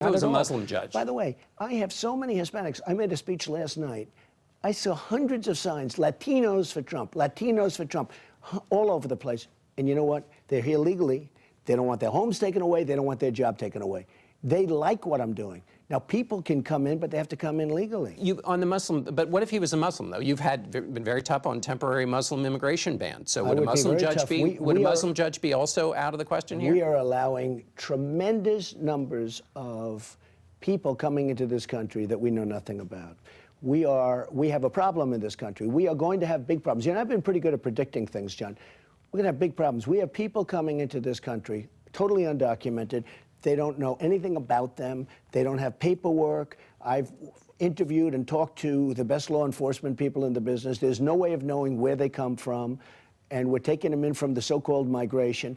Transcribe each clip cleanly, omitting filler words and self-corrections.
If it was Not a at all. Muslim judge. By the way, I have so many Hispanics. I made a speech last night. I saw hundreds of signs, Latinos for Trump, Latinos for Trump, all over the place. And you know what? They're here legally. They don't want their homes taken away. They don't want their job taken away. They like what I'm doing. Now, people can come in, but they have to come in legally. On the Muslim, but what if he was a Muslim, though? You've been very tough on temporary Muslim immigration bans. So would a Muslim judge be? Would a Muslim judge be also out of the question here? We are allowing tremendous numbers of people coming into this country that we know nothing about. We have a problem in this country. We are going to have big problems. You know, I've been pretty good at predicting things, John. We're going to have big problems. We have people coming into this country, totally undocumented. They don't know anything about them. They don't have paperwork. I've interviewed and talked to the best law enforcement people in the business. There's no way of knowing where they come from. And we're taking them in from the so-called migration.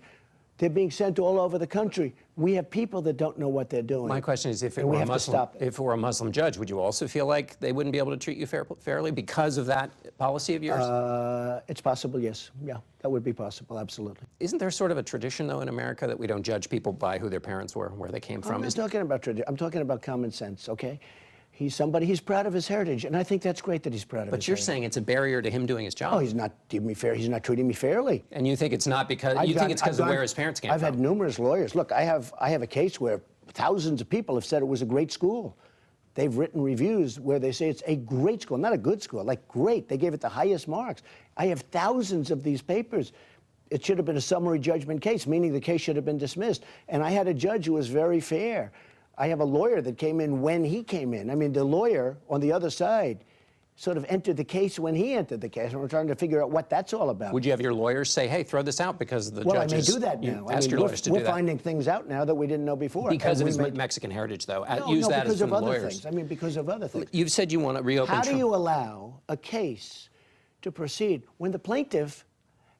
They're being sent all over the country. We have people that don't know what they're doing. My question is, if it were a Muslim judge, would you also feel like they wouldn't be able to treat you fairly because of that policy of yours? It's possible, yes. Yeah, that would be possible, absolutely. Isn't there sort of a tradition, though, in America that we don't judge people by who their parents were, where they came from? I'm not talking about tradition. I'm talking about common sense, okay? He's proud of his heritage, and I think that's great that he's proud of his heritage. But you're saying it's a barrier to him doing his job. Oh, he's not giving me fair. He's not treating me fairly. And you think it's not because of where his parents came from? I've had numerous lawyers. Look, I have a case where thousands of people have said it was a great school. They've written reviews where they say it's a great school, not a good school, like great. They gave it the highest marks. I have thousands of these papers. It should have been a summary judgment case, meaning the case should have been dismissed. And I had a judge who was very fair. I have a lawyer that came in when he came in. I mean, the lawyer on the other side sort of entered the case when he entered the case, and we're trying to figure out what that's all about. Would you have your lawyers say, hey, throw this out because the well, judges... Well, I may do that now. Ask your lawyers to do that. We're finding things out now that we didn't know before. Because of his Mexican heritage, though. No, Use that because as of other lawyers. things. I mean, because of other things. You've said you want to reopen How do you allow a case to proceed when the plaintiff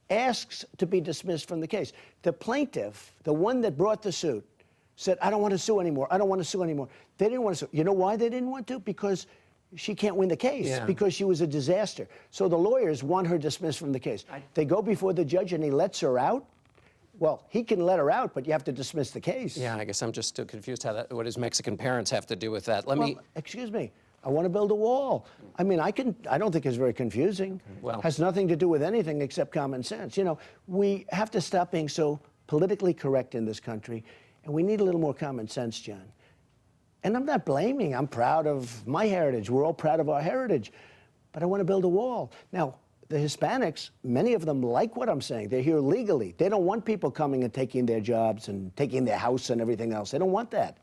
asks to be dismissed from the case? The plaintiff, the one that brought the suit, said, I don't want to sue anymore. I don't want to sue anymore. They didn't want to sue. You know why they didn't want to? Because she can't win the case, because she was a disaster. So the lawyers want her dismissed from the case. They go before the judge and he lets her out. Well, he can let her out, but you have to dismiss the case. Yeah, I guess I'm just still confused what his Mexican parents have to do with that. Excuse me. I want to build a wall. I mean, I don't think it's very confusing. Well, has nothing to do with anything except common sense. You know, we have to stop being so politically correct in this country. And we need a little more common sense, John. And I'm not blaming. I'm proud of my heritage. We're all proud of our heritage. But I want to build a wall. Now, the Hispanics, many of them like what I'm saying. They're here legally. They don't want people coming and taking their jobs and taking their house and everything else. They don't want that.